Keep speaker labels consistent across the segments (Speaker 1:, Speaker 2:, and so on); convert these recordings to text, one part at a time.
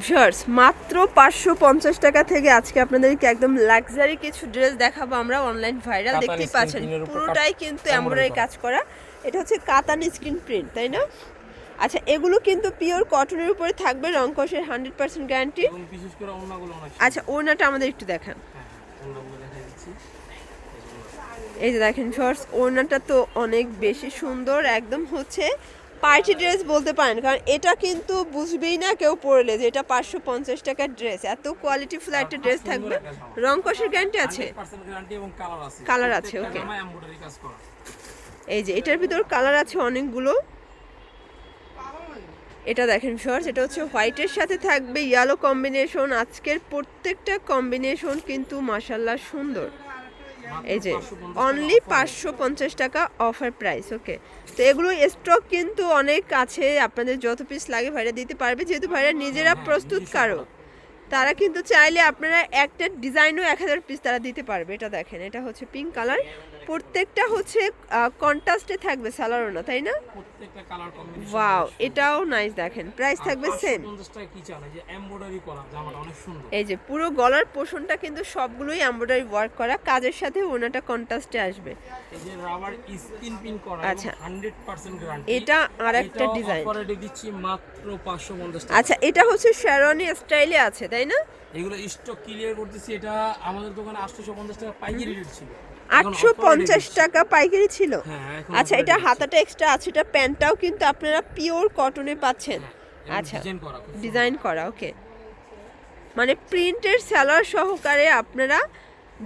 Speaker 1: Viewers মাত্র 550 টাকা থেকে আজকে আপনাদেরকে একদম লাক্সারি কিছু ড্রেস দেখাবো আমরা। অনলাইন ভাইরাল দেখতেই পাচ্ছেন, পুরোটাই কিন্তু এমব্রয়ডারি কাজ করা। এটা হচ্ছে কাতান স্ক্রিন প্রিন্ট, তাই না? আচ্ছা, এগুলো কিন্তু পিওর কটনের উপরে থাকবে, রং কষের 100% গ্যারান্টি। আচ্ছা, ওড়নাটা আমাদের একটু দেখান। এই যে দেখেন ভিউয়ার্স, ওড়নাটা তো অনেক বেশি সুন্দর, একদম হচ্ছে পার্টি ড্রেস বলতে পারেন, কারণ এটা কিন্তু বুঝবেই না কেউ পরলে যে এটা 550 টাকার ড্রেস। এত কোয়ালিটিফুল একটা ড্রেস থাকবে, রং কষের গ্যারান্টি আছে, কালার আছে। ওকে, এই যে এটার ভিতর কালার আছে অনেকগুলো। এটা দেখেন ভিউয়ার্স, এটা হচ্ছে হোয়াইটের সাথে থাকবে ইয়েলো কম্বিনেশন। আজকের প্রত্যেকটা কম্বিনেশন কিন্তু মাশাআল্লাহ সুন্দর। এই যে অনলি 550 টাকা অফার প্রাইস। ওকে, তো এগুলো স্টক কিন্তু অনেক আছে, আপনাদের যত পিস লাগে ভাইরা দিতে পারবে, যেহেতু ভাইরা নিজেরা প্রস্তুতকারক। তারা কিন্তু চাইলে আপনারা একটা ডিজাইনও 1000 পিস তারা দিতে পারবে। এটা দেখেন, এটা হচ্ছে পিঙ্ক কালার, প্রত্যেকটা হচ্ছে কন্ট্রাস্টে থাকবে সালোয়ার না, তাই না?
Speaker 2: প্রত্যেকটা কালার কম্বিনেশন
Speaker 1: ওয়াও, এটাও নাইস। দেখেন প্রাইস থাকবে সেম।
Speaker 2: 50 টাকা কি চান, যে এমব্রয়ডারি করা জামাটা অনেক সুন্দর।
Speaker 1: এই যে পুরো গলার পোরশনটা কিন্তু সবগুলোই এমব্রয়ডারি ওয়ার্ক করা, কাজের সাথে ওনাটা কন্ট্রাস্টে আসবে।
Speaker 2: এই যে রাবার স্কিন পিন করা,
Speaker 1: আচ্ছা
Speaker 2: 100% গ্যারান্টি।
Speaker 1: এটা আরেকটা ডিজাইন।
Speaker 2: অফারে দিচ্ছি মাত্র 550 টাকা।
Speaker 1: আচ্ছা, এটা হচ্ছে শেরওয়ানি স্টাইলে আছে, তাই না?
Speaker 2: এগুলো স্টক ক্লিয়ার করতেছি, এটা আমাদের দোকানে 850 টাকা পাইকারি রেট ছিল,
Speaker 1: 850 টাকা পাইকারি ছিল।
Speaker 2: হ্যাঁ,
Speaker 1: আচ্ছা, এটা হাতাটা এক্সট্রা আছে, এটা প্যান্টটাও কিন্তু আপনারা পিওর কটনে পাচ্ছেন। আচ্ছা, ডিজাইন করা। ওকে, মানে প্রিন্টের সালোয়ার সহকারে আপনারা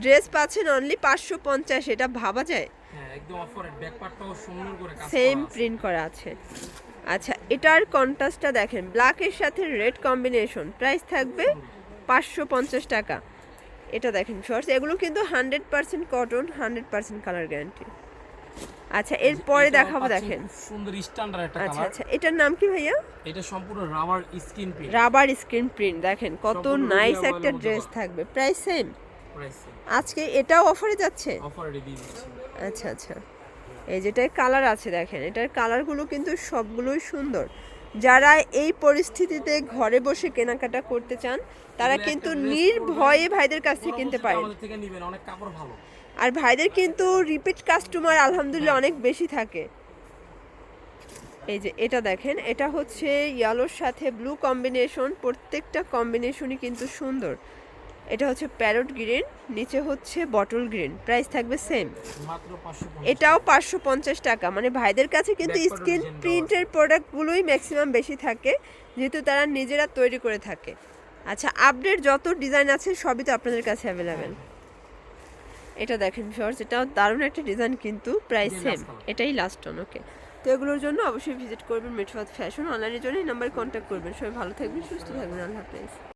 Speaker 1: ড্রেস পাচ্ছেন অনলি 550। এটা ভাবা যায়?
Speaker 2: হ্যাঁ, একদম অফারে ব্যাক পার্টটাও সুন্দর করে কাজ করা আছে,
Speaker 1: সেম প্রিন্ট করা আছে। আচ্ছা, এটার কন্ট্রাস্টটা দেখেন, ব্ল্যাকের সাথে রেড কম্বিনেশন, প্রাইস থাকবে 550 টাকা। এটা দেখেন শর্টস, এগুলো কিন্তু 100% কটন, 100% কালার গ্যারান্টি। আচ্ছা, এরপরে দেখাবো, দেখেন
Speaker 2: সুন্দর স্ট্যান্ডার্ড একটা
Speaker 1: আচ্ছা
Speaker 2: কালার।
Speaker 1: আচ্ছা, এটার নাম কি ভাইয়া?
Speaker 2: এটা সম্পূর্ণ rubber skin print.
Speaker 1: Rubber screen print, দেখেন কত নাইস একটা ড্রেস থাকবে, প্রাইস সেম। আজকে এটাও অফারে যাচ্ছে,
Speaker 2: অফারে দিয়ে দিচ্ছি।
Speaker 1: আচ্ছা আচ্ছা, এই যেটার কালার আছে দেখেন, এটার কালারগুলো কিন্তু সবগুলোই সুন্দর। যারা এই পরিস্থিতিতে ঘরে বসে কেনাকাটা করতে চান তারা কিন্তু নির্ভয়ে ভাইদের কাছ থেকে কিনতে পারেন।
Speaker 2: আমাদের থেকে নেবেন, অনেক কাপড় ভালো।
Speaker 1: আর ভাইদের কিন্তু রিপিট কাস্টমার আলহামদুলিল্লাহ অনেক বেশি থাকে। এই যে এটা দেখেন, এটা হচ্ছে ইয়েলোর সাথে ব্লু কম্বিনেশন, প্রত্যেকটা কম্বিনেশনই কিন্তু সুন্দর। এটা হচ্ছে প্যারট গ্রিন, নিচে হচ্ছে বটল গ্রিন, প্রাইস থাকবে সেম,
Speaker 2: মাত্র 550।
Speaker 1: এটাও 550 টাকা। মানে ভাইদের কাছে কিন্তু স্ক্রিন প্রিন্টের প্রোডাক্টগুলোই ম্যাক্সিমাম বেশি থাকে, যেহেতু তারা নিজেরা তৈরি করে থাকে। আচ্ছা, আপডেট যত ডিজাইন আছে সবই তো আপনাদের কাছে অ্যাভেলেবেল। এটা দেখেন ভিউয়ার্স, এটাও দারুণ একটা ডিজাইন, কিন্তু প্রাইস সেম, এটাই লাস্ট অন। ওকে, তো এগুলোর জন্য অবশ্যই ভিজিট করবেন মেট্রোফাত ফ্যাশন। অনলাইনের জন্য এই নাম্বারে কন্ট্যাক্ট করবেন। সবাই ভালো থাকবেন, সুস্থ থাকবেন, আল্লাহ হাফেজ।